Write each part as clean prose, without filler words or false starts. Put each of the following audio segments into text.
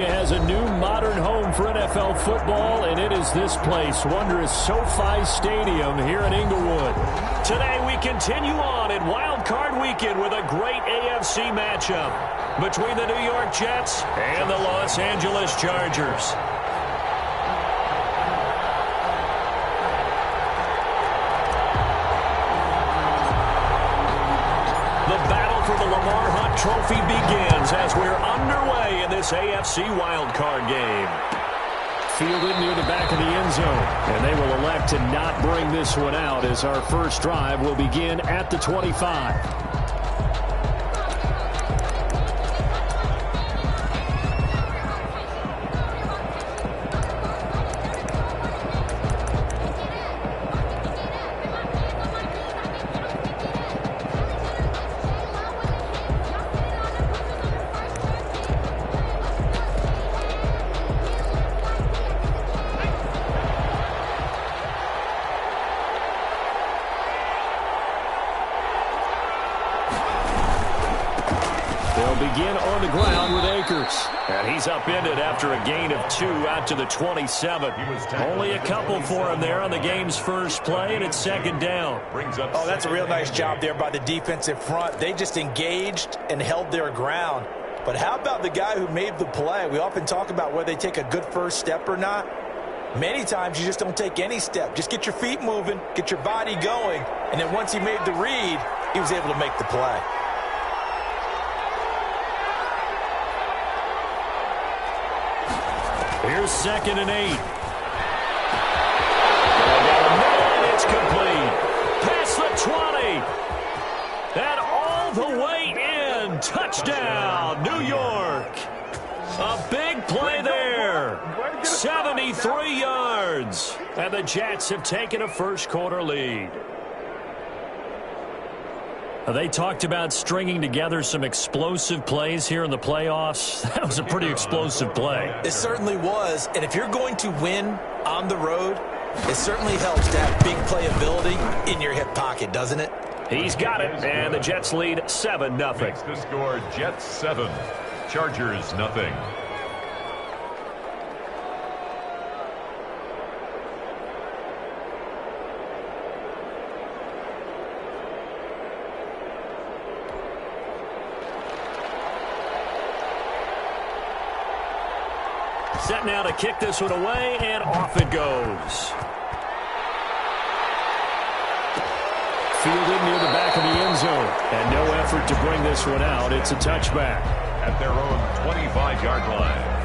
Has a new modern home for NFL football, and it is this place, wondrous SoFi Stadium here in Inglewood. Today we continue on in Wild Card Weekend with a great AFC matchup between the New York Jets and the Los Angeles Chargers. Trophy begins as we're underway in this AFC wildcard game. Fielded near the back of the end zone, and they will elect to not bring this one out as our first drive will begin at the 25. Begin on the ground with Akers. And he's upended after a gain of 2 out to the 27. Only a couple for him there on the game's first play, and it's second down. Oh, that's a real nice job there by the defensive front. They just engaged and held their ground. But how about the guy who made the play? We often talk about whether they take a good first step or not. Many times you just don't take any step. Just get your feet moving, get your body going, and then once he made the read, he was able to make the play. Here's 2nd and 8. And it's complete. Past the 20. And all the way in. Touchdown, New York. A big play there. 73 yards. And the Jets have taken a first-quarter lead. They talked about stringing together some explosive plays here in the playoffs. That was a pretty explosive play. It certainly was. And if you're going to win on the road, it certainly helps to have big playability in your hip pocket, doesn't it? He's got it, and the Jets lead 7-0. Makes the score Jets 7, Chargers 0. Set now to kick this one away, and off it goes. Fielded near the back of the end zone, and no effort to bring this one out. It's a touchback. At their own 25-yard line.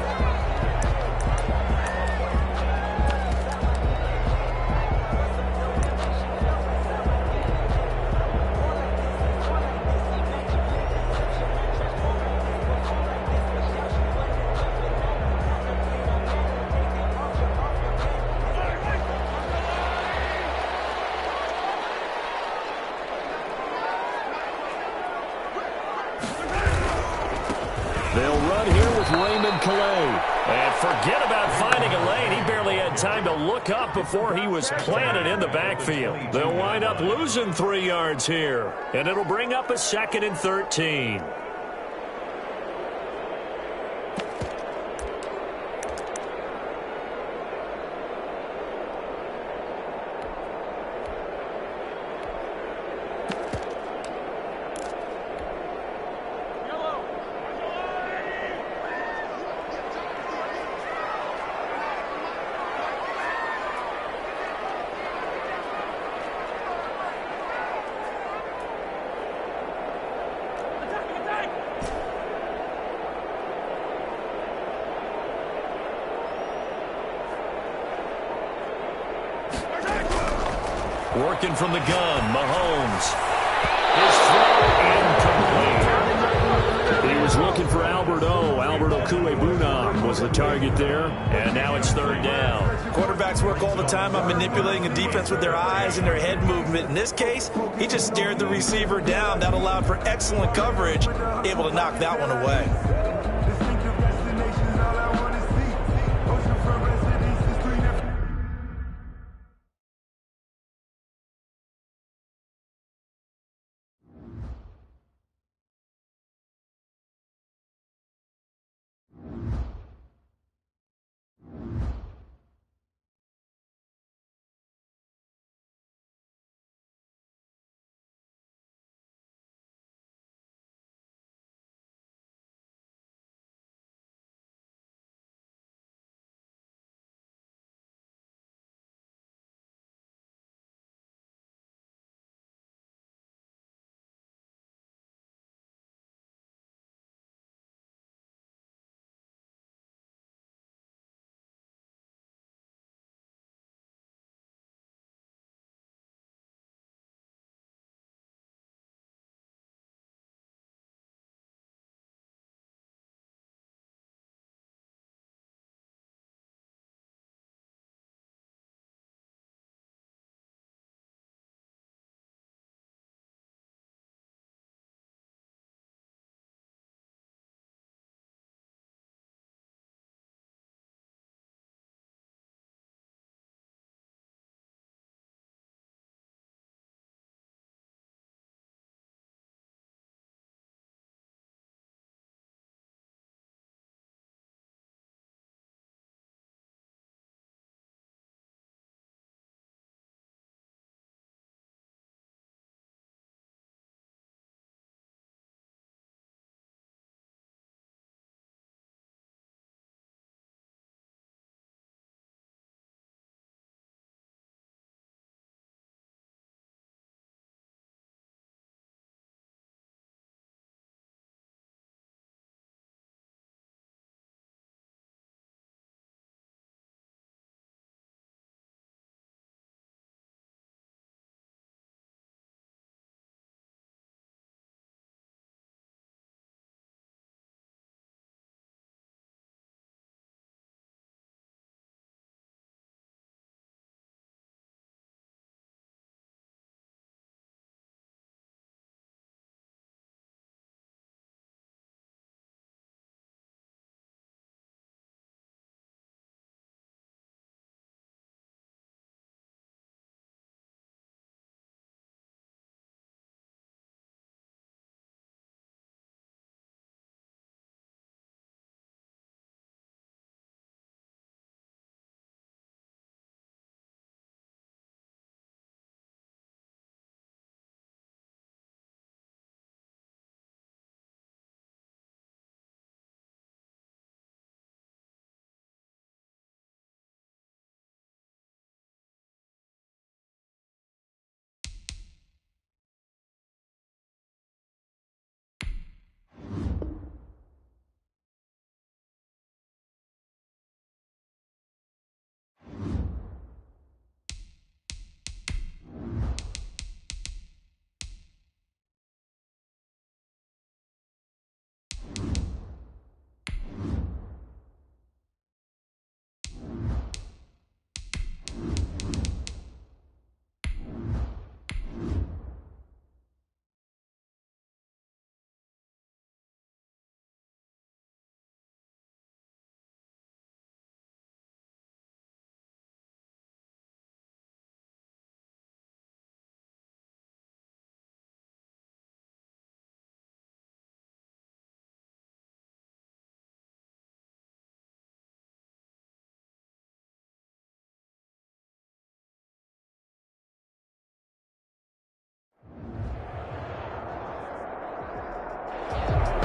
They'll run here with Raymond Calais. And forget about finding a lane. He barely had time to look up before he was planted in the backfield. They'll wind up losing 3 yards here. And it'll bring up a 2nd and 13. Working from the gun, Mahomes. His throw incomplete. He was looking for Albert O. Albert Okwuegbunam was the target there, and now it's 3rd down. Quarterbacks work all the time on manipulating a defense with their eyes and their head movement. In this case, he just stared the receiver down. That allowed for excellent coverage, able to knock that one away.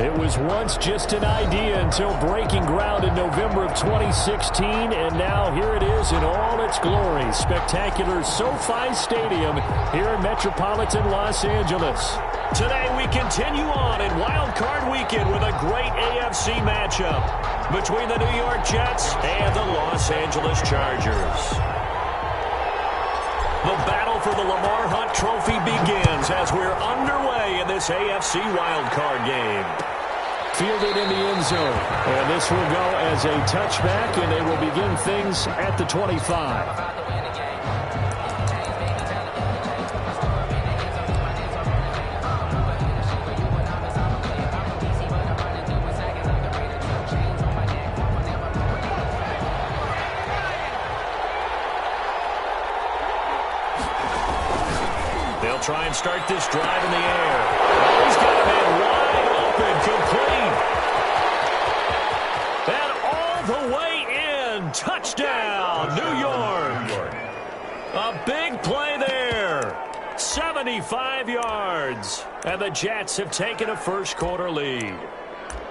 It was once just an idea until breaking ground in November of 2016, and now here it is in all its glory. Spectacular SoFi Stadium here in metropolitan Los Angeles. Today we continue on in Wild Card Weekend with a great AFC matchup between the New York Jets and the Los Angeles Chargers. The battle for the Lamar Hunt Trophy begins as we're underway in this AFC wildcard game. Fielded in the end zone. And this will go as a touchback, and they will begin things at the 25. Try and start this drive in the air. Oh, he's got a man wide open, complete. And all the way in. Touchdown, New York. A big play there. 75 yards. And the Jets have taken a first-quarter lead.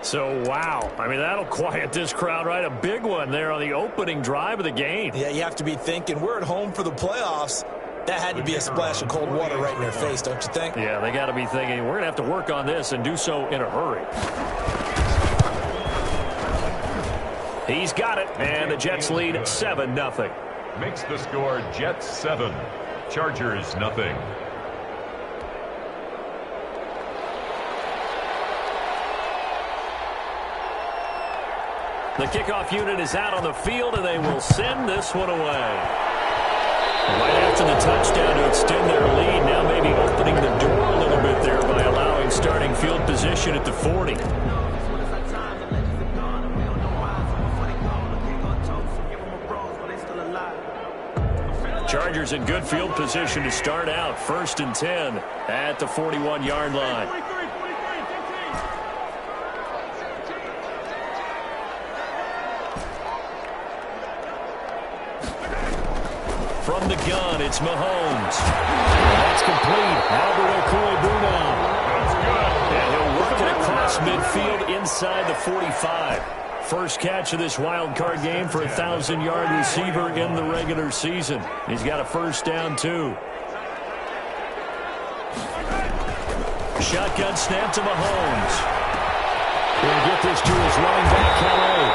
So, wow. I mean, that'll quiet this crowd, right? A big one there on the opening drive of the game. Yeah, you have to be thinking, we're at home for the playoffs. That had to be a splash of cold water right in their face, don't you think? Yeah, they got to be thinking, we're going to have to work on this and do so in a hurry. He's got it, and the Jets lead 7-0. Makes the score Jets 7, Chargers nothing. The kickoff unit is out on the field, and they will send this one away. Right after the touchdown to extend their lead, now maybe opening the door a little bit there by allowing starting field position at the 40. Chargers in good field position to start out. 1st and 10 at the 41-yard line. From the gun, it's Mahomes. That's complete. That's good. And he'll work it across midfield inside the 45. First catch of this wild card game for a 1,000-yard receiver in the regular season. He's got a first down, too. Shotgun snap to Mahomes. He'll get this to his running back, Calais.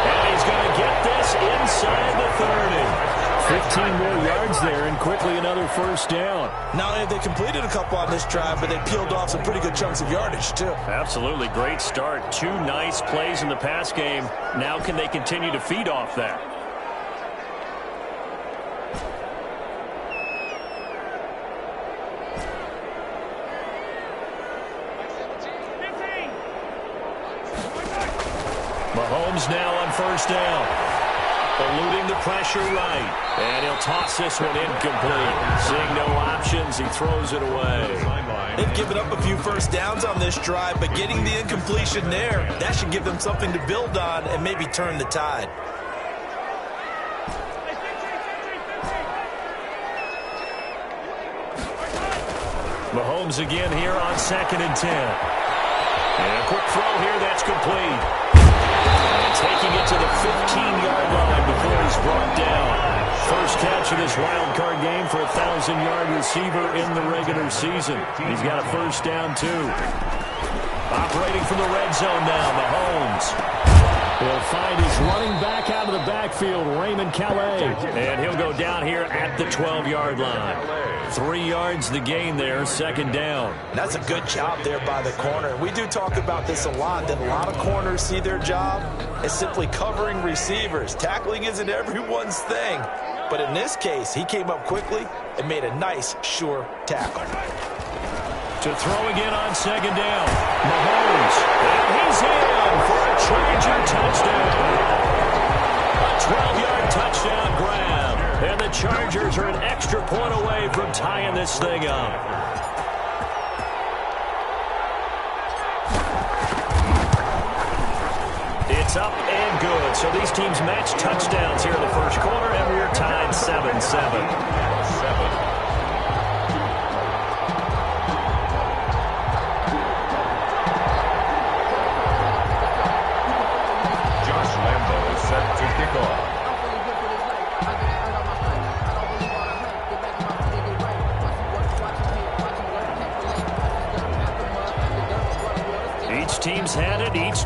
And he's going to get this inside the 30. 15 more yards there, and quickly another first down. Not only have they completed a couple on this drive, but they peeled off some pretty good chunks of yardage, too. Absolutely. Great start. 2 nice plays in the pass game. Now can they continue to feed off that? Mahomes now on first down. Eluding the pressure right. And he'll toss this one incomplete. Seeing no options, he throws it away. They've given up a few first downs on this drive, but getting the incompletion there, that should give them something to build on and maybe turn the tide. Mahomes again here on 2nd and 10. And a quick throw here, that's complete. And taking it to the 15-yard line before he's brought down. First catch of this wild card game for a 1,000-yard receiver in the regular season. He's got a first down, too. Operating from the red zone now, Mahomes. He'll find his running back out of the backfield, Raymond Calais. And he'll go down here at the 12-yard line. 3 yards the gain there, 2nd down. That's a good job there by the corner. We do talk about this a lot, that a lot of corners see their job as simply covering receivers. Tackling isn't everyone's thing. But in this case, he came up quickly and made a nice, sure tackle. To throw again on 2nd down. Mahomes. And he's in for a Charger touchdown. A 12-yard touchdown grab. And the Chargers are an extra point away from tying this thing up. It's up and good. So these teams match touchdowns here in the first quarter, and we're tied 7-7.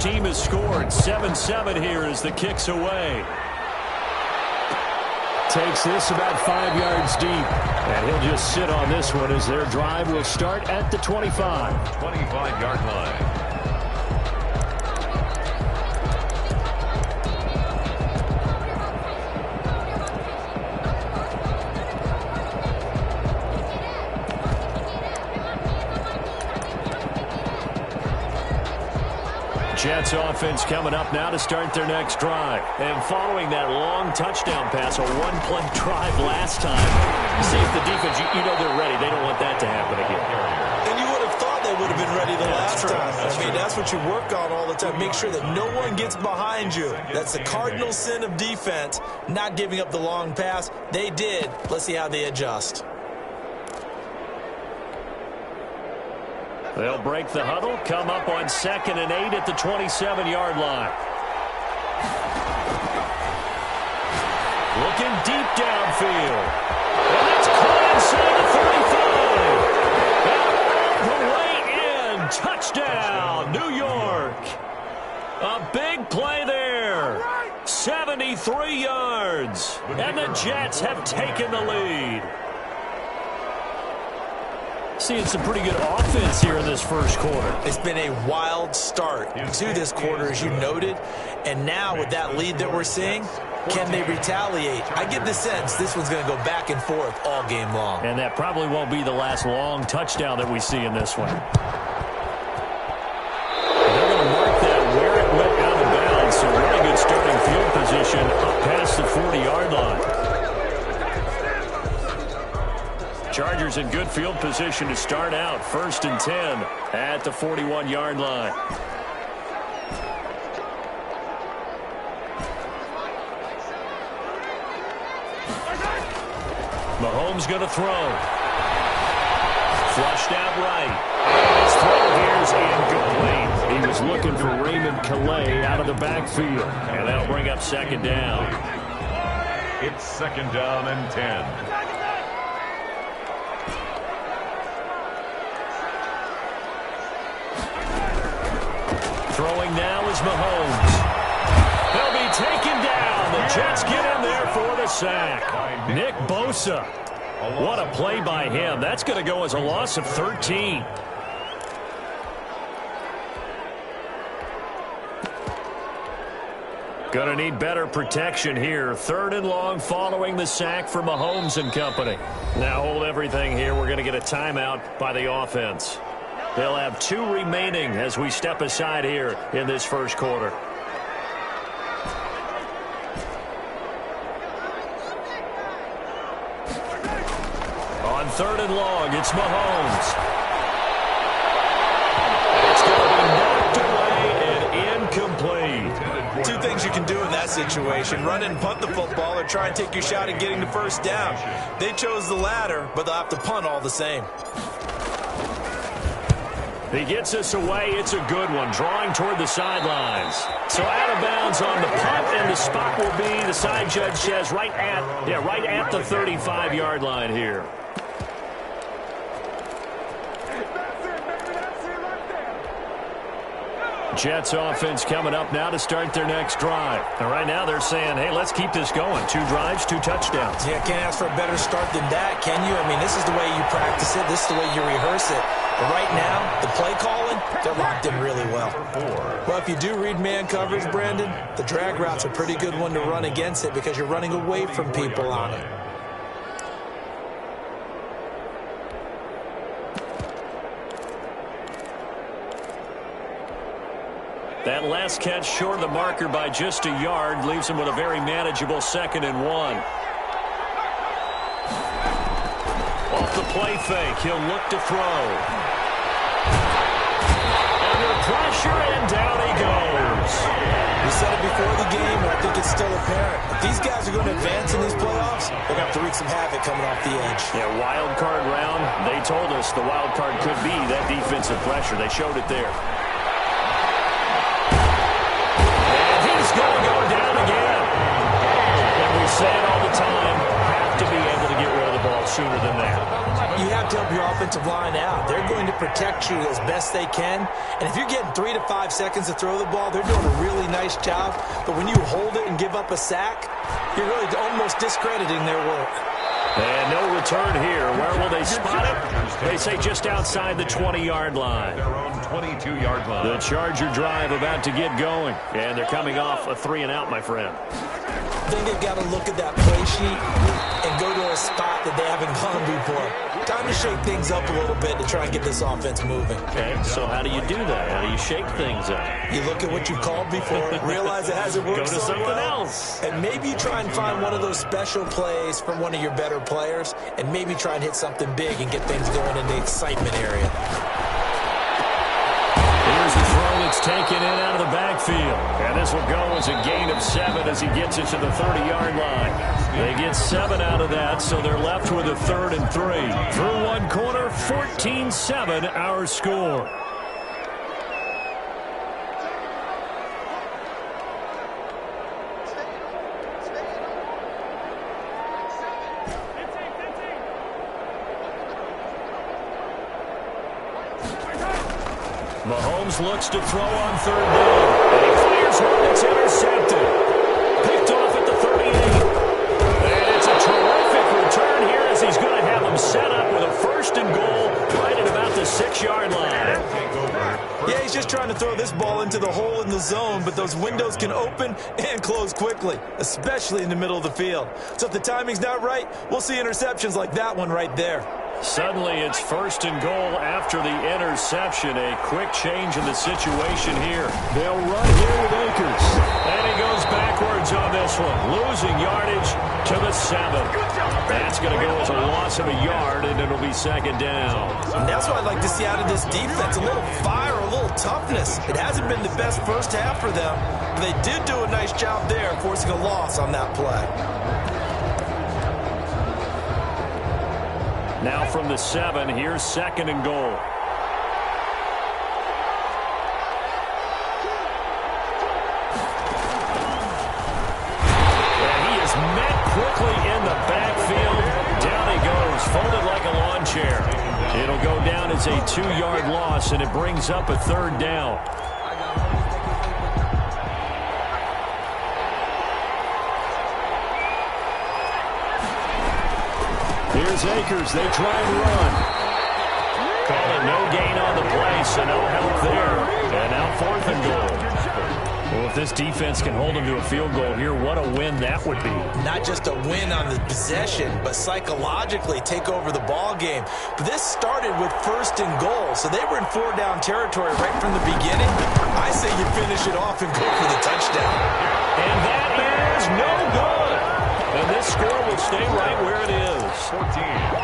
team has scored. 7-7 here as the kick's away. Takes this about 5 yards deep. And he'll just sit on this one as their drive will start at the 25. 25-yard line. Jets offense coming up now to start their next drive. And following that long touchdown pass, a one-play drive last time, see if the defense, you know they're ready. They don't want that to happen again. And you would have thought they would have been ready the last time. That's what you work on all the time. Make sure that no one gets behind you. That's the cardinal sin of defense, not giving up the long pass. They did. Let's see how they adjust. They'll break the huddle, come up on 2nd and 8 at the 27-yard line. Looking deep downfield. And that's caught inside the 35. And all the way in. Touchdown, New York. A big play there. 73 yards. And the Jets have taken the lead. Seeing some pretty good offense here in this first quarter. It's been a wild start to this quarter, as you noted. And now with that lead that we're seeing, can they retaliate? I get the sense this one's going to go back and forth all game long. And that probably won't be the last long touchdown that we see in this one. They're going to mark that where it went out of bounds. So really good starting field position up past the 40-yard line. Chargers in good field position to start out. 1st and 10 at the 41-yard line. Mahomes going to throw. Flushed out right. His throw here's incomplete. He was looking for Raymond Calais out of the backfield. And that'll bring up 2nd down. It's 2nd down and 10. Throwing now is Mahomes. He'll be taken down. The Jets get in there for the sack. Nick Bosa. What a play by him. That's going to go as a loss of 13. Going to need better protection here. 3rd and long following the sack for Mahomes and company. Now hold everything here. We're going to get a timeout by the offense. They'll have 2 remaining as we step aside here in this first quarter. On 3rd and long, it's Mahomes. It's going to be knocked away and incomplete. 2 things you can do in that situation. Run and punt the football or try and take your shot at getting the first down. They chose the latter, but they'll have to punt all the same. He gets us away. It's a good one. Drawing toward the sidelines. So out of bounds on the punt, and the spot will be, the side judge says, right at the 35-yard line here. Jets offense coming up now to start their next drive. And right now they're saying, hey, let's keep this going. 2 drives, 2 touchdowns. Yeah, can't ask for a better start than that, can you? I mean, this is the way you practice it. This is the way you rehearse it. But right now, the play calling, they're locked in really well. Well, if you do read man coverage, Brandon, the drag route's a pretty good one to run against it because you're running away from people on it. That last catch short of the marker by just a yard leaves him with a very manageable 2nd and 1. Off the play fake, he'll look to throw. Under pressure, and down he goes. We said it before the game, and I think it's still apparent. If these guys are going to advance in these playoffs, they're going to have to wreak some havoc coming off the edge. Yeah, wild card round, they told us the wild card could be that defensive pressure. They showed it there. Going to go down again. And we say it all the time, have to be able to get rid of the ball sooner than that. You have to help your offensive line out. They're going to protect you as best they can. And if you're getting 3 to 5 seconds to throw the ball, they're doing a really nice job. But when you hold it and give up a sack, you're really almost discrediting their work. And no return here. Where will they spot it? They say just outside the 20-yard line. Their own 22-yard line. The Charger drive about to get going. And they're coming off a 3-and-out, my friend. I think they've got to look at that play sheet and go to a spot that they haven't gone before. Time to shake things up a little bit to try and get this offense moving. Okay, so how do you do that? How do you shake things up? You look at what you've called before, realize it hasn't worked Go to so something well, else. and maybe try and find one of those special plays from one of your better players, and maybe try and hit something big and get things going in the excitement area. Here's the throw that's taken in out of the backfield. And this will go as a gain of 7 as he gets it to the 30-yard line. They get 7 out of that, so they're left with a 3rd and 3. Through one quarter, 14-7 our score. Mahomes looks to throw on 3rd down. And he clears one that's intercepted. Picked off at the 38. And it's a terrific return here as he's going to have them set up with a 1st and goal right at about the 6-yard line. Yeah, he's just trying to throw this ball into the hole in the zone, but those windows can open and close quickly, especially in the middle of the field. So if the timing's not right, we'll see interceptions like that one right there. Suddenly it's 1st and goal after the interception. A quick change in the situation here. They'll run here with Akers. And he goes backwards on this one. Losing yardage to the 7. That's going to go as a loss of a yard, and it'll be 2nd down. And that's what I'd like to see out of this defense. A little fire, a little toughness. It hasn't been the best first half for them. But they did do a nice job there, forcing a loss on that play. Now from the 7, here's 2nd and goal. And he is met quickly in the backfield. Down he goes, folded like a lawn chair. It'll go down as a 2-yard loss, and it brings up a 3rd down. Here's Akers. They try and run. Call it no gain on the play, so no help there. And now 4th and goal. Well, if this defense can hold them to a field goal here, what a win that would be. Not just a win on the possession, but psychologically take over the ball game. But this started with 1st and goal, so they were in 4-down territory right from the beginning. I say you finish it off and go for the touchdown. And that is no good. And this score will stay right where it is. 14.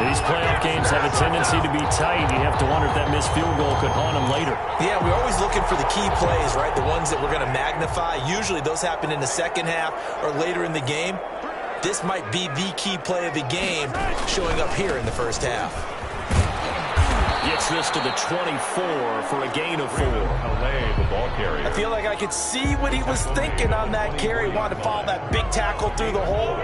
These playoff games have a tendency to be tight. You have to wonder if that missed field goal could haunt them later. Yeah, we're always looking for the key plays, right? The ones that we're going to magnify. Usually those happen in the 2nd half or later in the game. This might be the key play of the game showing up here in the 1st half. Gets this to the 24 for a gain of 4. The ball carrier. I feel like I could see what he was thinking on that carry. Wanted to follow that big tackle through the hole.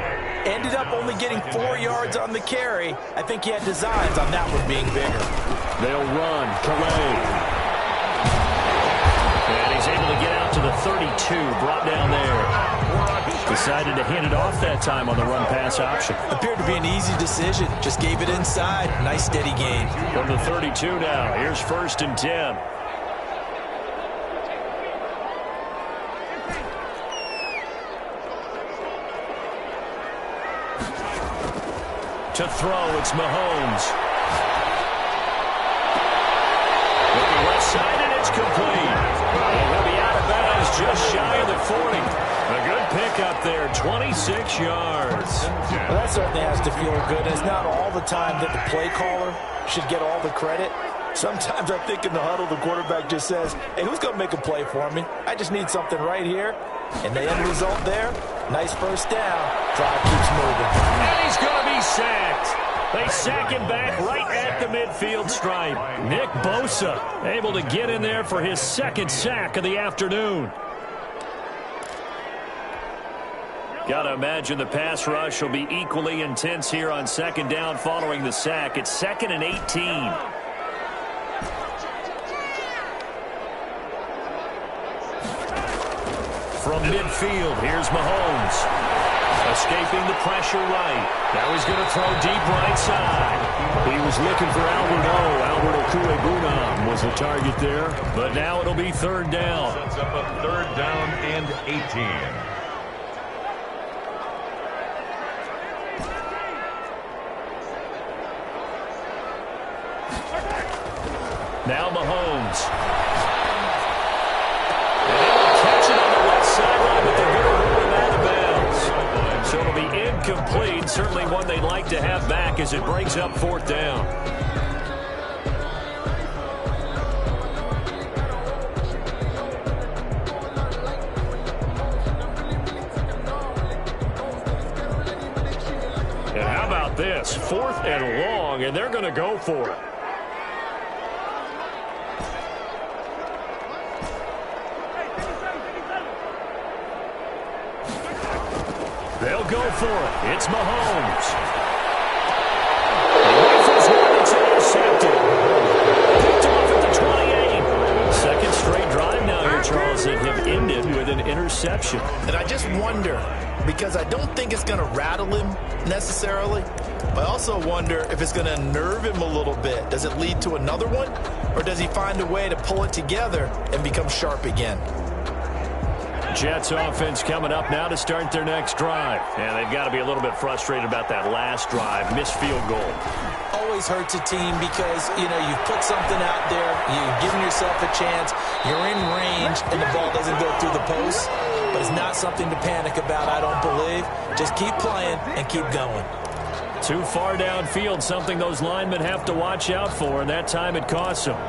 Ended up only getting 4 yards on the carry. I think he had designs on that one being bigger. They'll run. Calais. And he's able to get out to the 32. Brought down there. Decided to hand it off that time on the run-pass option. Appeared to be an easy decision. Just gave it inside. Nice steady gain. From the 32 now. Here's 1st and 10. To throw, it's Mahomes. Looking left side, and it's complete. And he'll be out of bounds just shy of the 40. A good pickup there, 26 yards. Well, that certainly has to feel good. It's not all the time that the play caller should get all the credit. Sometimes I think in the huddle, the quarterback just says, hey, who's going to make a play for me? I just need something right here. And the end result there, nice 1st down. Drive keeps moving. And he's going to be sacked. They sack him back right at the midfield stripe. Nick Bosa able to get in there for his 2nd sack of the afternoon. Got to imagine the pass rush will be equally intense here on second down following the sack. It's 2nd and 18. From midfield, here's Mahomes. Escaping the pressure right. Now he's going to throw deep right side. He was looking for Albert O. Albert Okuebunam was the target there. But now it'll be 3rd down. Sets up a 3rd down and 18. Now Mahomes. And he'll catch it on the left sideline, but they're going to rule him out of bounds. So it'll be incomplete. Certainly one they'd like to have back as it breaks up 4th down. And how about this? 4th and long, and they're going to go for it. They'll go for it. It's Mahomes. He rifles one. It's intercepted. Picked off at the 28. Second straight drive now here, Charles, that have ended with an interception. And I just wonder, because I don't think it's going to rattle him necessarily, but I also wonder if it's going to unnerve him a little bit. Does it lead to another one? Or does he find a way to pull it together and become sharp again? Jets offense coming up now to start their next drive. And they've got to be a little bit frustrated about that last drive. Missed field goal. Always hurts a team because, you've put something out there, you've given yourself a chance, you're in range, and the ball doesn't go through the post. But it's not something to panic about, I don't believe. Just keep playing and keep going. Too far downfield, something those linemen have to watch out for, and that time it costs them.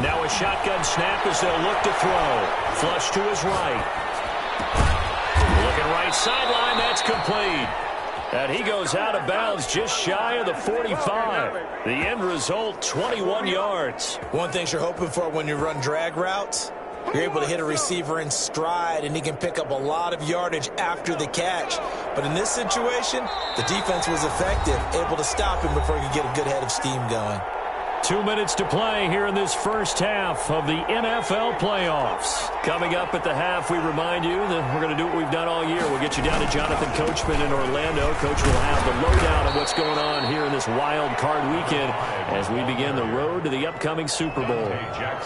Now a shotgun snap as they'll look to throw. Flush to his right. Looking right sideline, that's complete. And he goes out of bounds just shy of the 45. The end result, 21 yards. One thing you're hoping for when you run drag routes, you're able to hit a receiver in stride, and he can pick up a lot of yardage after the catch. But in this situation, the defense was effective, able to stop him before he could get a good head of steam going. 2 minutes to play here in this first half of the NFL playoffs. Coming up at the half, we remind you that we're going to do what we've done all year. We'll get you down to Jonathan Coachman in Orlando. Coach will have the lowdown of what's going on here in this wild card weekend as we begin the road to the upcoming Super Bowl.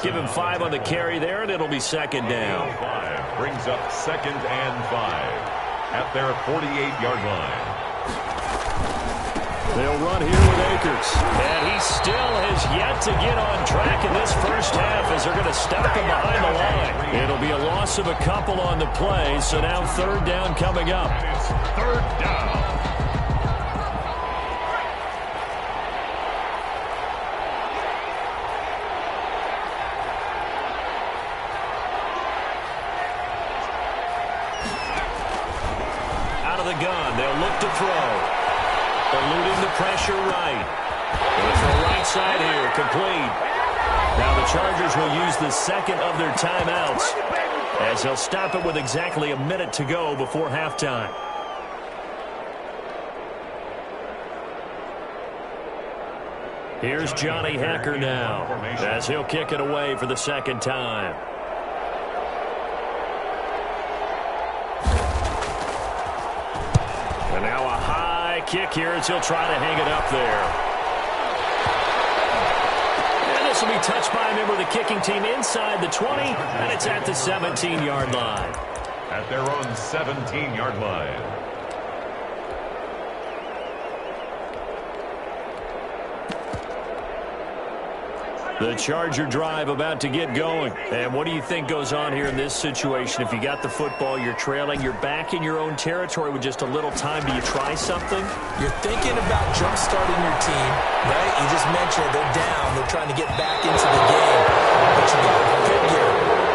Give him 5 on the carry there, and it'll be 2nd down. 5 brings up 2nd and 5 at their 48-yard line. They'll run here with Akers. And he still has yet to get on track in this first half as they're going to stop him behind the line. It'll be a loss of a couple on the play, so now 3rd down coming up. It's 3rd down. Out of the gun, they'll look to throw. Eluding the pressure right. Going for a right side here, complete. Now the Chargers will use the second of their timeouts as they'll stop it with exactly a minute to go before halftime. Here's Johnny Hacker now as he'll kick it away for the 2nd time. And now a high kick here as he'll try to hang it up there. And this will be touched by a member of the kicking team inside the 20, and it's at the 17-yard line. At their own 17-yard line. The Charger drive about to get going. And what do you think goes on here in this situation? If you got the football, you're trailing, you're back in your own territory with just a little time. Do you try something? You're thinking about jump-starting your team, right? You just mentioned they're down. They're trying to get back into the game. But you got to figure,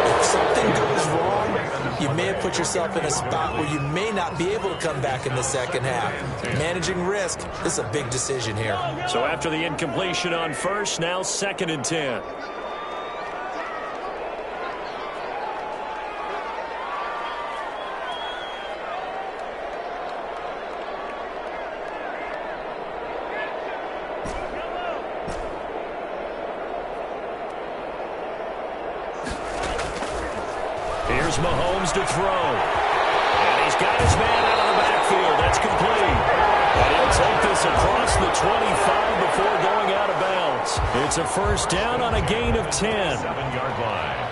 if something goes wrong, you may have put yourself in a spot where you may not be able to come back in the second half. Managing risk, this is a big decision here. So after the incompletion on first, now 2nd and 10. Here's Mahomes to throw. And he's got his man out of the backfield. That's complete. And he'll take this across the 25 before going out of bounds. It's a first down on a gain of 10. 7-yard line.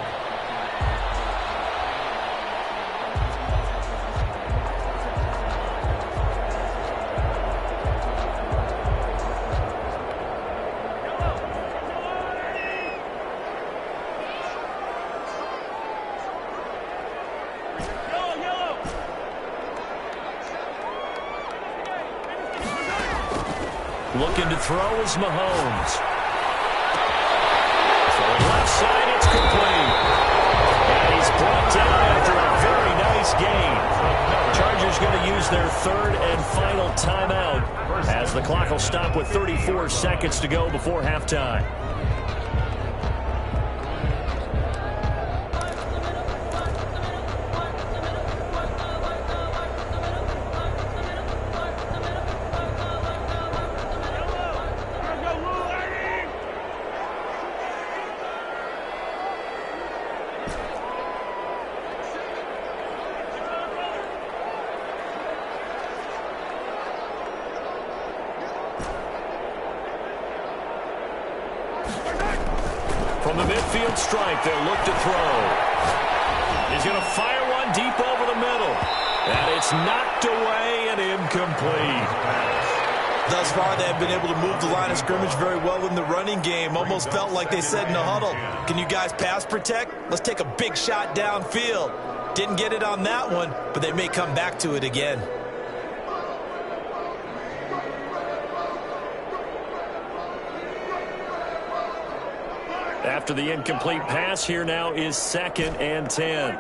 Looking to throw is Mahomes. Throwing left side, it's complete. And he's brought down after a very nice gain. Chargers going to use their 3rd and final timeout as the clock will stop with 34 seconds to go before halftime. From the midfield stripe, they'll look to throw. He's going to fire one deep over the middle. And it's knocked away and incomplete. Thus far, they have been able to move the line of scrimmage very well in the running game. Almost felt like they said in the huddle, can you guys pass protect? Let's take a big shot downfield. Didn't get it on that one, but they may come back to it again. After the incomplete pass, here now is 2nd and 10.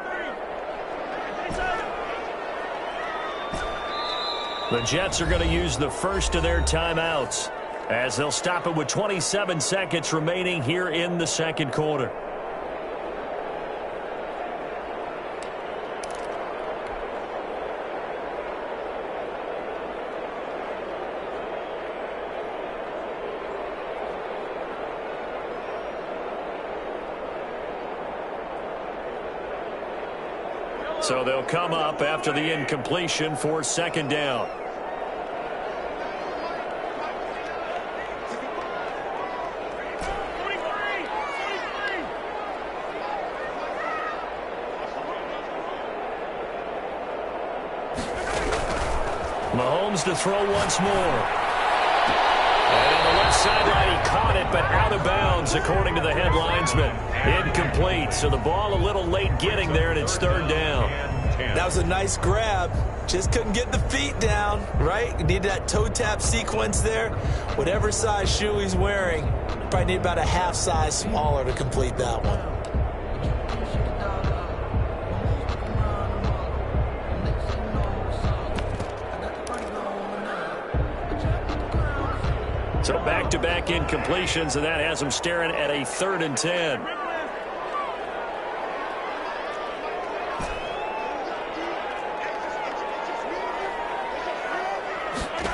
The Jets are going to use the first of their timeouts as they'll stop it with 27 seconds remaining here in the second quarter. So they'll come up after the incompletion for 2nd down. Mahomes to throw once more. And on the left sideline, he caught it, but out of bounds, according to the head linesman. Incomplete, so the ball a little late getting there, and it's 3rd down. That was a nice grab. Just couldn't get the feet down, right? You need that toe tap sequence there. Whatever size shoe he's wearing, probably need about a half size smaller to complete that one. So back-to-back incompletions, and that has them staring at a 3rd and 10.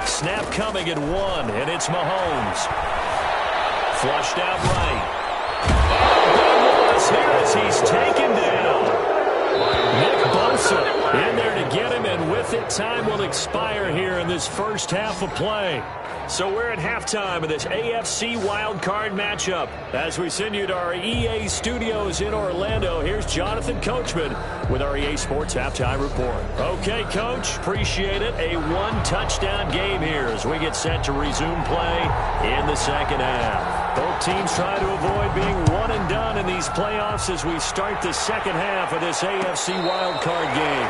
Snap coming at 1, and it's Mahomes. Flushed out right. And here as he's taken down. Nick Bosa in there to get him, and with it, time will expire here in this first half of play. So we're at halftime of this AFC wildcard matchup. As we send you to our EA studios in Orlando, here's Jonathan Coachman with our EA Sports Halftime Report. Okay, Coach, appreciate it. A one-touchdown game here as we get set to resume play in the second half. Both teams trying to avoid being one and done in these playoffs as we start the second half of this AFC wildcard game.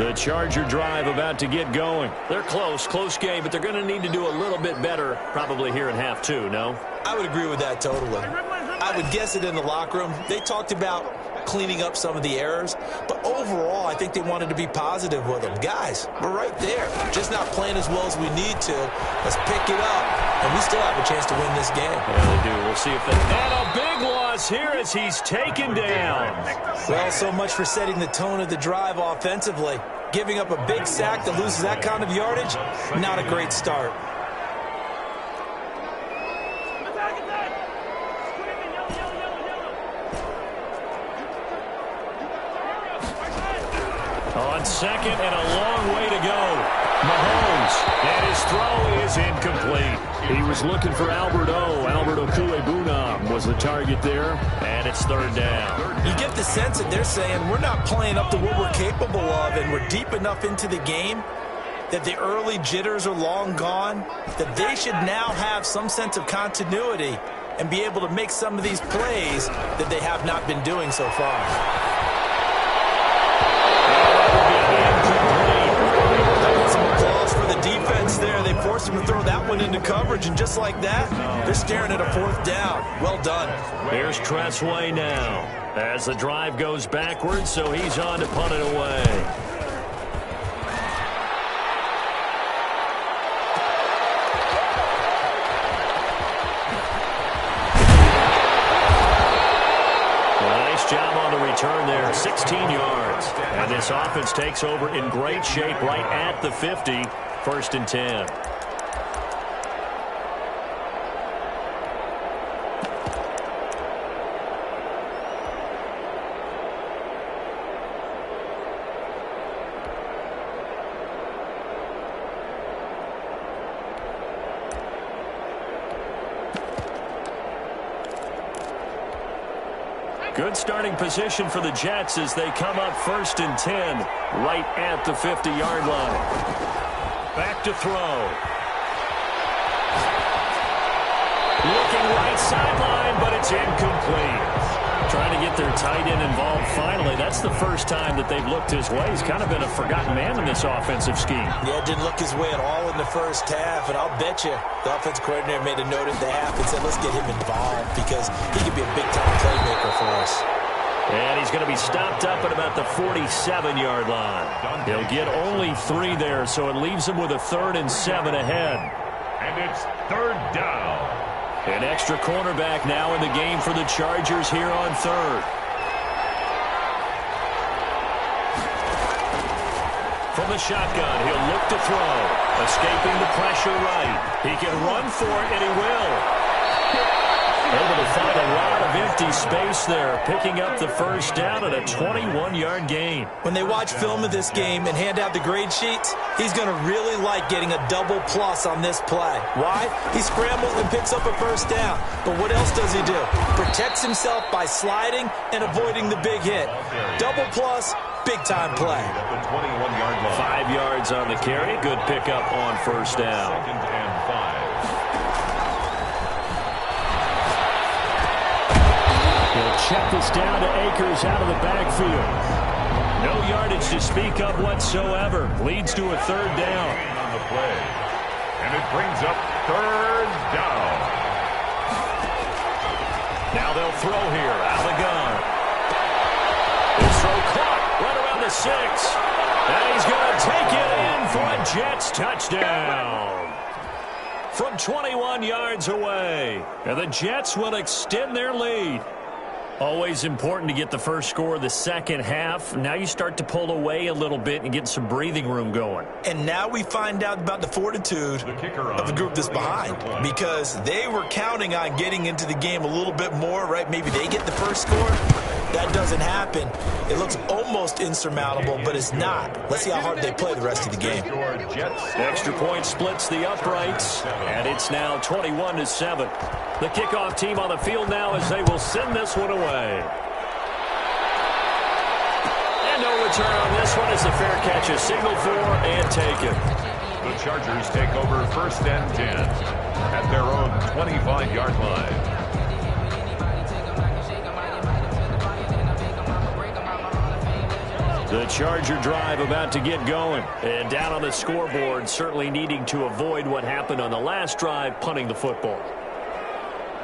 The Charger drive about to get going. They're close game, but they're going to need to do a little bit better probably here in half two, no? I would agree with that totally. I would guess it in the locker room. They talked about cleaning up some of the errors, but overall, I think they wanted to be positive with them. Guys, we're right there. Just not playing as well as we need to. Let's pick it up, and we still have a chance to win this game. Yeah, they do. We'll see if they... And a big loss here as he's taken down. Well, so much for setting the tone of the drive offensively. Giving up a big sack that loses that kind of yardage, not a great start. On second and a long way to go. Mahomes, and his throw is incomplete. He was looking for Albert Okwuegbunam was the target there, and it's third down. You get the sense that they're saying we're not playing up to what we're capable of, and we're deep enough into the game that the early jitters are long gone, that they should now have some sense of continuity and be able to make some of these plays that they have not been doing so far. Defense there. They forced him to throw that one into coverage, and just like that, they're staring at a fourth down. Well done. Here's Tressway now as the drive goes backwards, so he's on to punt it away. Nice job on the return there, 16 yards. And this offense takes over in great shape right at the 50. First and 10. Good starting position for the Jets as they come up first and 10 right at the 50-yard line. Back to throw. Looking right sideline, but it's incomplete. Trying to get their tight end involved finally. That's the first time that they've looked his way. He's kind of been a forgotten man in this offensive scheme. Yeah, didn't look his way at all in the first half, and I'll bet you the offensive coordinator made a note at the half and said, let's get him involved because he could be a big-time playmaker for us. And he's going to be stopped up at about the 47-yard line. He'll get only 3 there, so it leaves him with a 3rd and 7 ahead. And it's third down. An extra cornerback now in the game for the Chargers here on third. From the shotgun, he'll look to throw. Escaping the pressure right. He can run for it, and he will. Able to find a lot of empty space there, picking up the first down at a 21-yard gain. When they watch film of this game and hand out the grade sheets, he's going to really like getting a double plus on this play. Why? He scrambles and picks up a first down. But what else does he do? Protects himself by sliding and avoiding the big hit. Double plus, big-time play. 5 yards on the carry. Good pickup on first down. Second and 5. He'll check this down to Akers out of the backfield. No yardage to speak of whatsoever. Leads to a third down. On the play. And it brings up third down. Now they'll throw here out of the gun. This throw caught right around the 6. And he's going to take it in for a Jets touchdown. From 21 yards away. And the Jets will extend their lead. Always important to get the first score of the second half. Now you start to pull away a little bit and get some breathing room going. And now we find out about the fortitude of the group that's behind, because they were counting on getting into the game a little bit more, right? Maybe they get the first score. That doesn't happen. It looks almost insurmountable, but it's not. Let's see how hard they play the rest of the game. Extra point splits the uprights, and it's now 21-7. The kickoff team on the field now as they will send this one away. And no return on this one as the fair catch is signaled for and taken. The Chargers take over first and 10 at their own 25-yard line. The Charger drive about to get going. And down on the scoreboard, certainly needing to avoid what happened on the last drive, punting the football.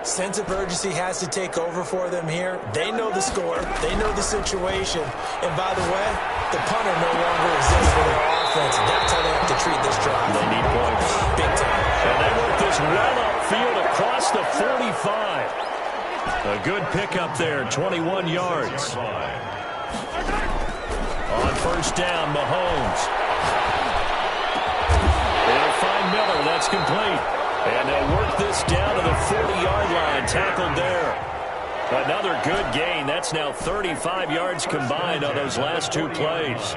Sense of urgency has to take over for them here. They know the score. They know the situation. And by the way, the punter no longer exists for their offense. That's how they have to treat this drive. They need points. Big time. And they work this well upfield across the 45. A good pickup there, 21 yards. On first down, Mahomes. They'll find Miller. That's complete. And they'll work this down to the 40-yard line. Tackled there. Another good gain. That's now 35 yards combined on those last two plays.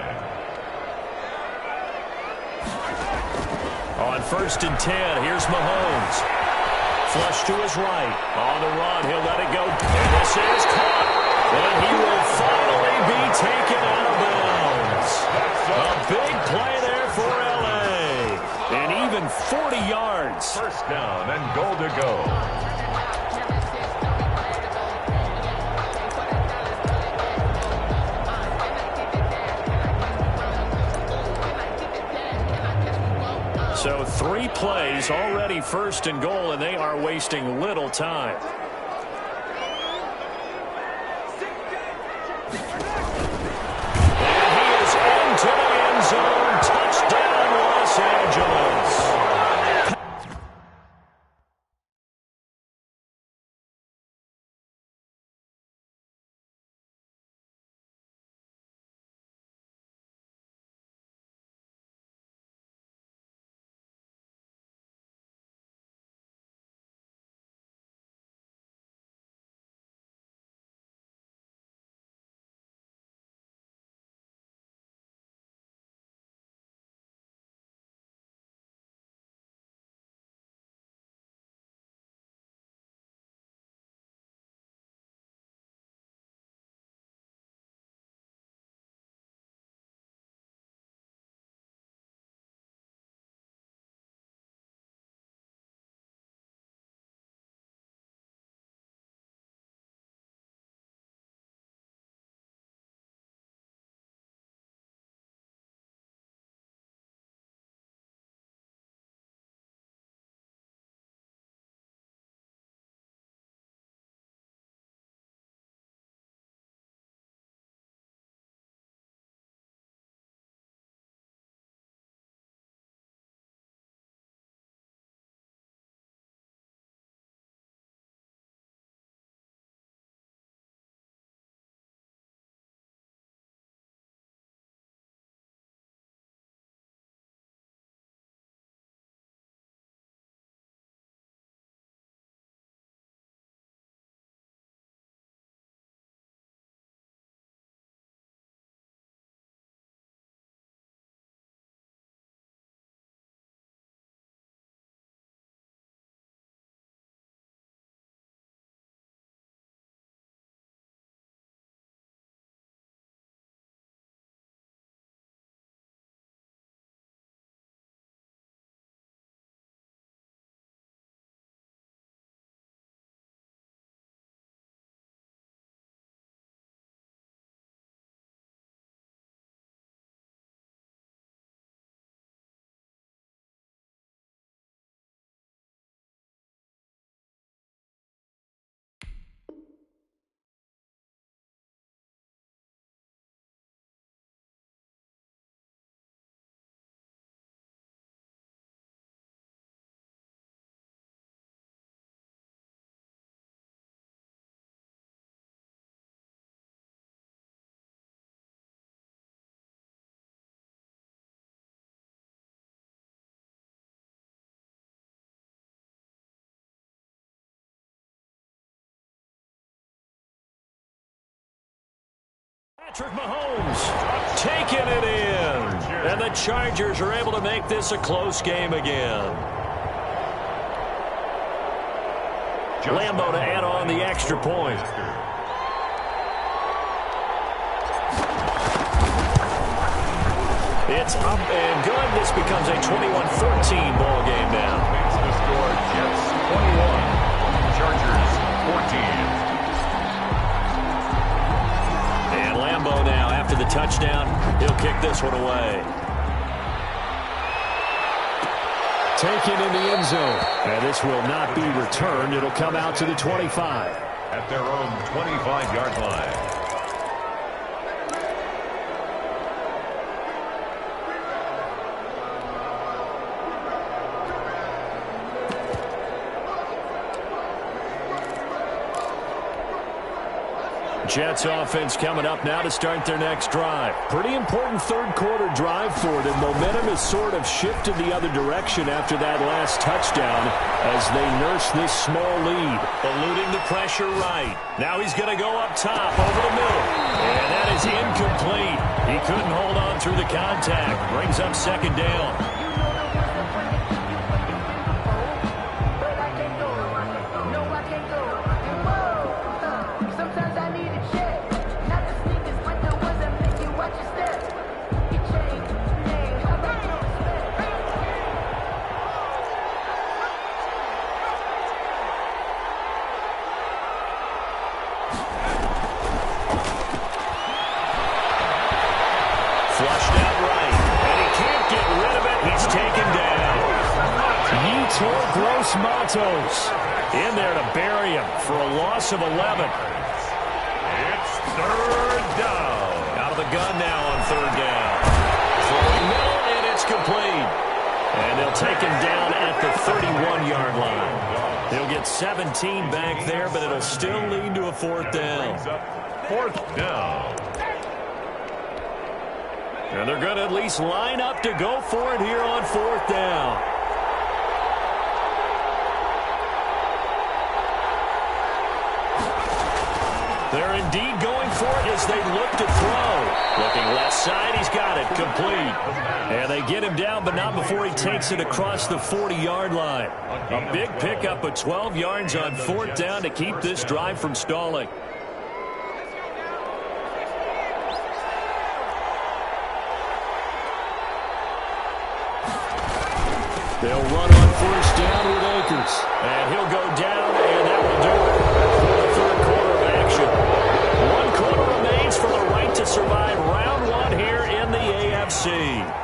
On first and 10, here's Mahomes. Flush to his right. On the run, he'll let it go. And this is caught. And he will finally be taken out of bounds. A big play there for L.A. And even 40 yards. First down and goal to go. So 3 plays already first and goal, and they are wasting little time. And he is into the end zone. Touchdown, Los Angeles. Patrick Mahomes taking it in. And the Chargers are able to make this a close game again. Lambeau to add on the extra point. It's up and good. This becomes a 21-14 ball game now. Makes the score Jets 21, Chargers 14. And Lambeau now, after the touchdown, kick this one away. Taken in the end zone. And this will not be returned. It'll come out to the 25. At their own 25-yard line. Jets offense coming up now to start their next drive. Pretty important third-quarter drive for them. Momentum has sort of shifted the other direction after that last touchdown as they nurse this small lead. Eluding the pressure right. Now he's going to go up top over the middle. And that is incomplete. He couldn't hold on through the contact. Brings up second down. Flushed out right, and he can't get rid of it. He's taken down. Yetur Gross-Matos in there to bury him for a loss of 11. It's third down. Out of the gun now on third down. Throwing middle, and it's complete. And they'll take him down at the 31-yard line. He'll get 17 back there, but it'll still lead to a fourth down. Fourth down. And they're going to at least line up to go for it here on fourth down. They're indeed going for it as they look to throw. Looking left side, he's got it, complete. And they get him down, but not before he takes it across the 40-yard line. A big pickup of 12 yards on fourth down to keep this drive from stalling. They'll run on first down with Akers. And he'll go down, and that will do it for the third quarter of action. 1 quarter remains for the right to survive round one here in the AFC.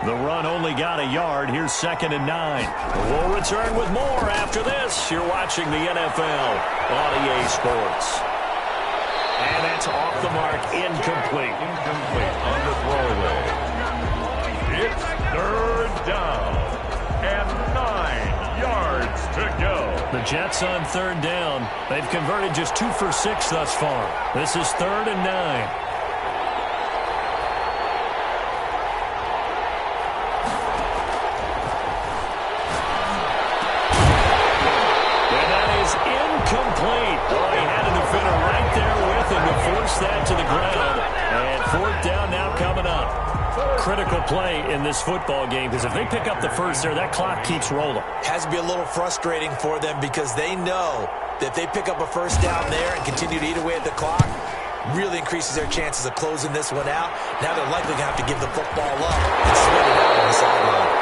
The run only got a yard. Here's 2nd and 9. We'll return with more after this. You're watching the NFL on EA Sports. And that's off the mark, incomplete. Incomplete on the throwaway. It's third down. And 9 yards to go. The Jets on third down. They've converted just 2 for 6 thus far. This is 3rd and 9. And that is incomplete. Oh, he had a defender right there with him to force that to the ground. And fourth down now coming up. Critical play in this football game because if they pick up the first there, that clock keeps rolling. Has to be a little frustrating for them because they know that if they pick up a first down there and continue to eat away at the clock, really increases their chances of closing this one out. Now they're likely going to have to give the football up and sweat it out on the sideline.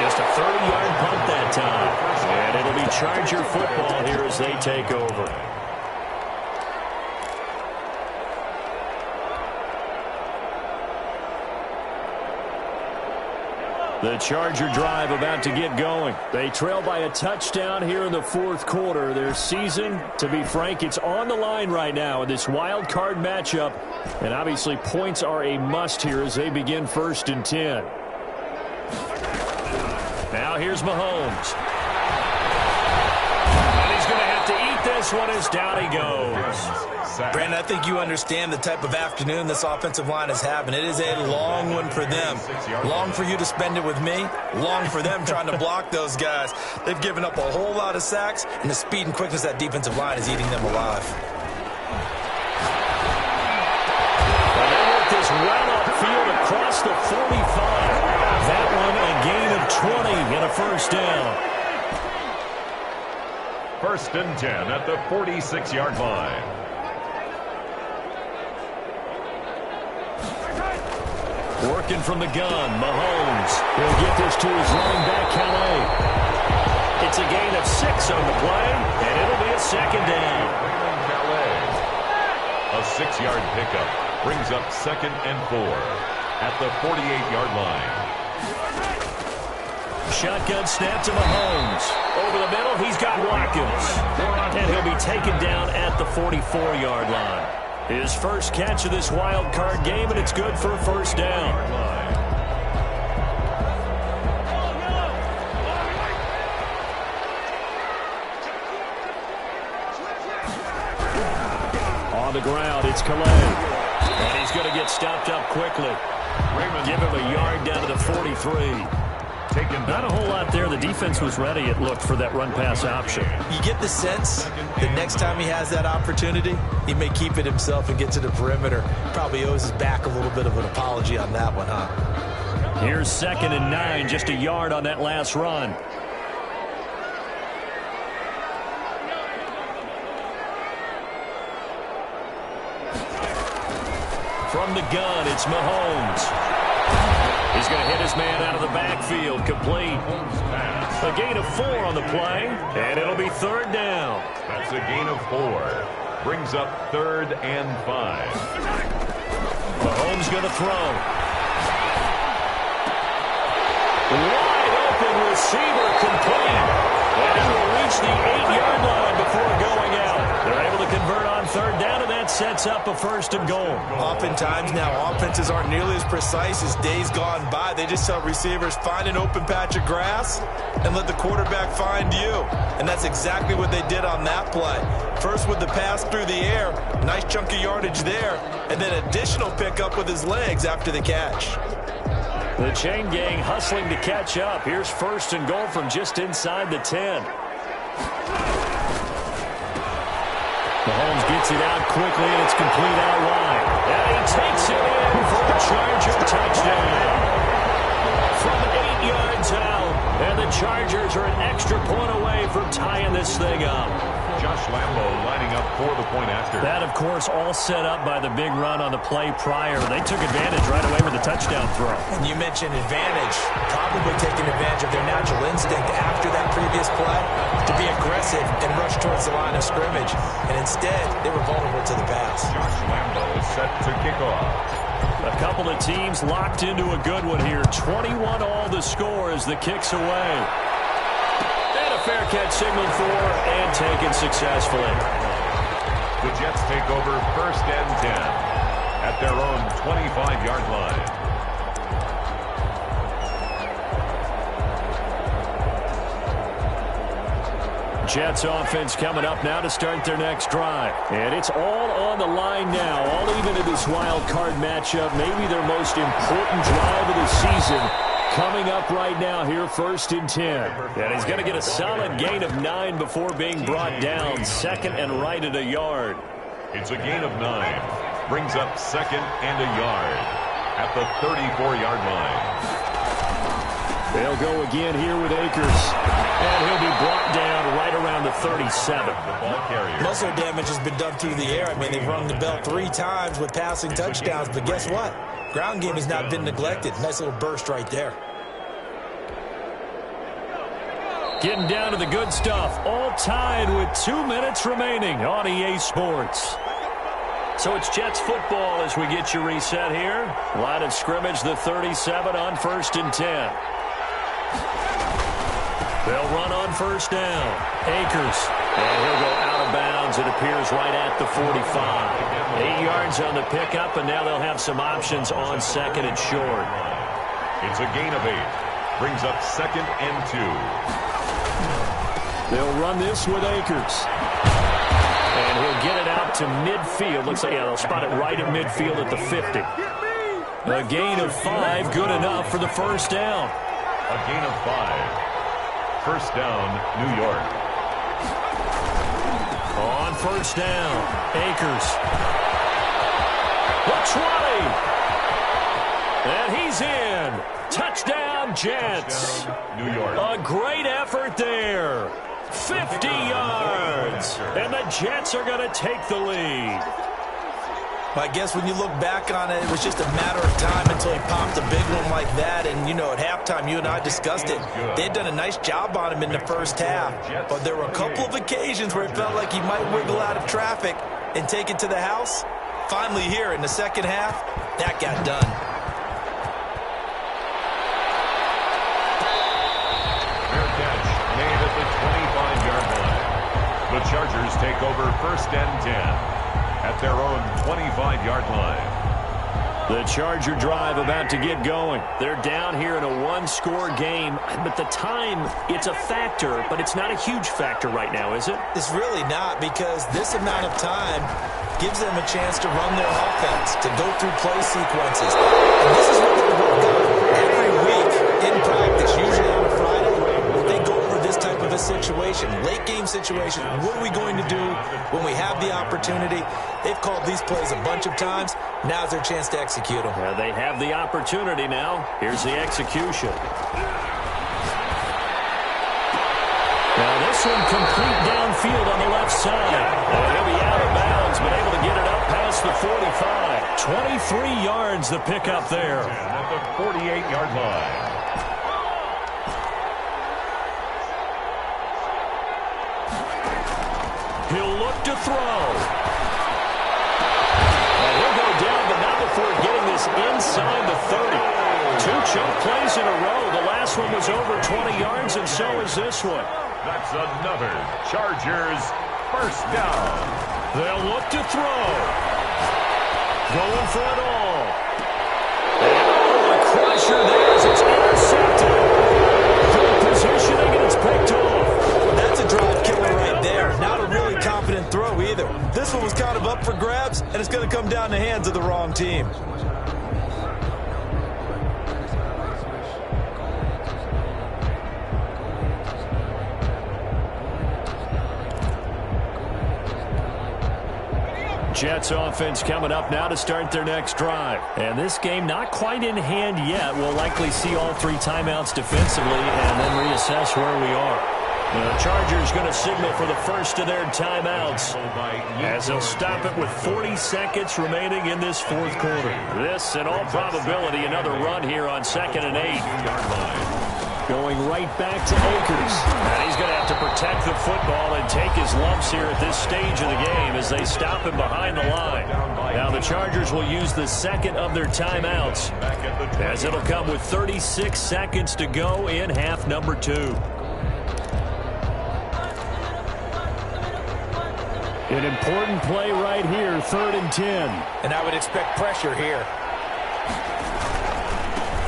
Just a 30-yard punt that time. And it'll be Charger football here as they take over. The Charger drive about to get going. They trail by a touchdown here in the fourth quarter. Their season, to be frank, it's on the line right now in this wild card matchup. And obviously points are a must here as they begin 1st and 10. Now here's Mahomes. And he's going to have to eat this one as down he goes. Brandon, I think you understand the type of afternoon this offensive line is having. It is a long one for them. Long for you to spend it with me. Long for them trying to block those guys. They've given up a whole lot of sacks, and the speed and quickness of that defensive line is eating them alive. And they work this well upfield across the 45. That one a gain of 20 and a first down. 1st and 10 at the 46-yard line. Working from the gun, Mahomes. He'll get this to his running back, Calais. It's a gain of 6 on the play, and it'll be a 2nd down. Calais. A 6-yard pickup brings up 2nd and 4. at the 48-yard line. Shotgun snap to Mahomes. Over the middle, he's got Watkins. And he'll be taken down at the 44-yard line. His first catch of this wild card game, and it's good for a first down. On the ground, it's Calais. And he's going to get stopped up quickly. Give him a yard down to the 43. Not a whole lot there. The defense was ready, it looked, for that run-pass option. You get the sense that next time he has that opportunity, he may keep it himself and get to the perimeter. Probably owes his back a little bit of an apology on that one, huh? Here's 2nd and 9, just a yard on that last run. From the gun, it's Mahomes. He's going to hit his man out of the backfield. Complete. A gain of 4 on the play, and it'll be 3rd down. That's a gain of 4. Brings up 3rd and 5. Mahomes going to throw. Wide open receiver, complete. And he will reach the 8-yard line before going out. They're able to convert on 3rd down, and that sets up a 1st and goal. Oftentimes now, offenses aren't nearly as precise as days gone by. They just tell receivers, find an open patch of grass and let the quarterback find you. And that's exactly what they did on that play. First with the pass through the air, nice chunk of yardage there, and then additional pickup with his legs after the catch. The chain gang hustling to catch up. Here's 1st and goal from just inside the 10. Mahomes gets it out quickly, and it's complete out wide. And he takes it in for a Charger touchdown. From 8 yards out, and the Chargers are an extra point away from tying this thing up. Josh Lambo lining up for the point after. That, of course, all set up by the big run on the play prior. They took advantage right away with the touchdown throw. And you mentioned advantage. Probably taking advantage of their natural instinct after that previous play to be aggressive and rush towards the line of scrimmage. And instead, they were vulnerable to the pass. Josh Lambo is set to kick off. A couple of teams locked into a good one here. 21 all the score as the kick's away. And a fair catch signaled for and taken successfully. The Jets take over 1st and 10 at their own 25-yard line. Jets offense coming up now to start their next drive. And it's all on the line now, all even in this wild card matchup. Maybe their most important drive of the season coming up right now here, 1st and 10. And he's going to get a solid gain of 9 before being brought down. 2nd and right at a yard. It's a gain of 9. Brings up 2nd and a yard at the 34-yard line. They'll go again here with Akers. And he'll be brought down right around the 37. Muscle damage has been done through the air. I mean, they've rung the bell 3 times with passing touchdowns. But guess what? Ground game has not been neglected. Nice little burst right there. Getting down to the good stuff. All tied with 2 minutes remaining on EA Sports. So it's Jets football as we get you reset here. Line of scrimmage, the 37 on 1st and 10. They'll run on 1st down. Akers. And he'll go out of bounds, it appears, right at the 45. 8 yards on the pickup, and now they'll have some options on 2nd and short. It's a gain of 8. Brings up 2nd and 2. They'll run this with Akers. And he'll get it out to midfield. Looks like, yeah, they'll spot it right at midfield at the 50. A gain of 5, good enough for the 1st down. A gain of 5. 1st down, New York. On 1st down, Akers. The 20. And he's in. Touchdown, Jets. New York. A great effort there. 50 yards. And the Jets are going to take the lead. I guess when you look back on it, it was just a matter of time until he popped a big one like that. And, you know, at halftime, you and I discussed it. They had done a nice job on him in the 1st half. But there were a couple of occasions where it felt like he might wiggle out of traffic and take it to the house. Finally here in the 2nd half, that got done. The Chargers take over 1st and 10 at their own 25-yard line. The Charger drive about to get going. They're down here in a one-score game, but the time, it's a factor, but it's not a huge factor right now, is it? It's really not, because this amount of time gives them a chance to run their offense, to go through play sequences. And this is what they work on every week in practice, usually on a Friday. They go over this type of a situation, late-game situation. What are we going to do when we have the opportunity? They've called these plays a bunch of times. Now's their chance to execute them. Yeah, they have the opportunity now. Here's the execution. Now this one complete downfield on the left side. He'll be out of bounds, but able to get it up past the 45. 23 yards the pickup there. At the 48-yard line. He'll look to throw. And he'll go down, but not before getting this inside the 30. 2 choke plays in a row. The last one was over 20 yards, and so is this one. That's another Chargers first down. They'll look to throw. Going for it all. And a crusher there as it's intercepted. Good positioning, and it's picked off. That's a drive killer right there. Not a really confident throw either. This one was kind of up for grabs, and it's going to come down the hands of the wrong team. Jets offense coming up now to start their next drive. And this game not quite in hand yet. We'll likely see all 3 timeouts defensively and then reassess where we are. The Chargers going to signal for the first of their timeouts as they'll stop it with 40 seconds remaining in this 4th quarter. This, in all probability, another run here on 2nd and 8. Going right back to Akers. And he's going to have to protect the football and take his lumps here at this stage of the game as they stop him behind the line. Now the Chargers will use the 2nd of their timeouts as it'll come with 36 seconds to go in half number 2. An important play right here, 3rd and 10. And I would expect pressure here.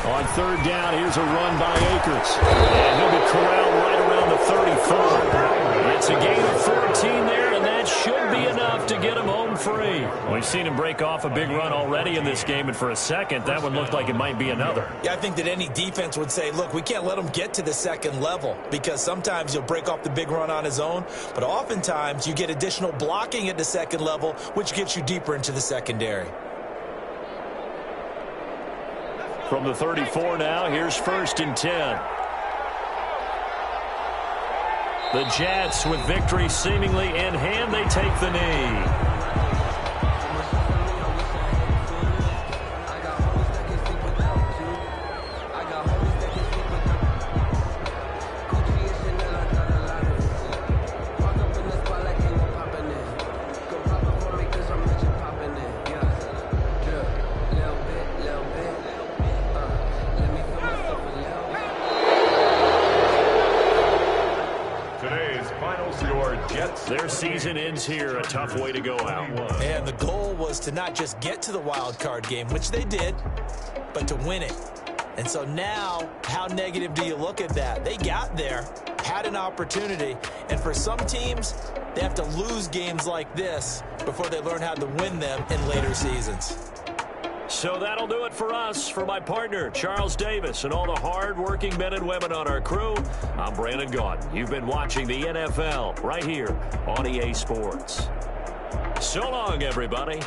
On 3rd down, here's a run by Akers. And he'll be corralled right around the 34. It's a gain of 14 there, and that should be enough to get him home free. We've seen him break off a big run already in this game, and for a second, that one looked like it might be another. Yeah, I think that any defense would say, look, we can't let him get to the 2nd level, because sometimes he'll break off the big run on his own, but oftentimes you get additional blocking at the 2nd level, which gets you deeper into the secondary. From the 34 now, here's 1st and 10. The Jets, with victory seemingly in hand, they take the knee. Their season ends here. A tough way to go out. And the goal was to not just get to the wild card game, which they did, but to win it. And so now, how negative do you look at that? They got there, had an opportunity, and for some teams, they have to lose games like this before they learn how to win them in later seasons. So that'll do it for us. For my partner, Charles Davis, and all the hard-working men and women on our crew, I'm Brandon Gaudin. You've been watching the NFL right here on EA Sports. So long, everybody.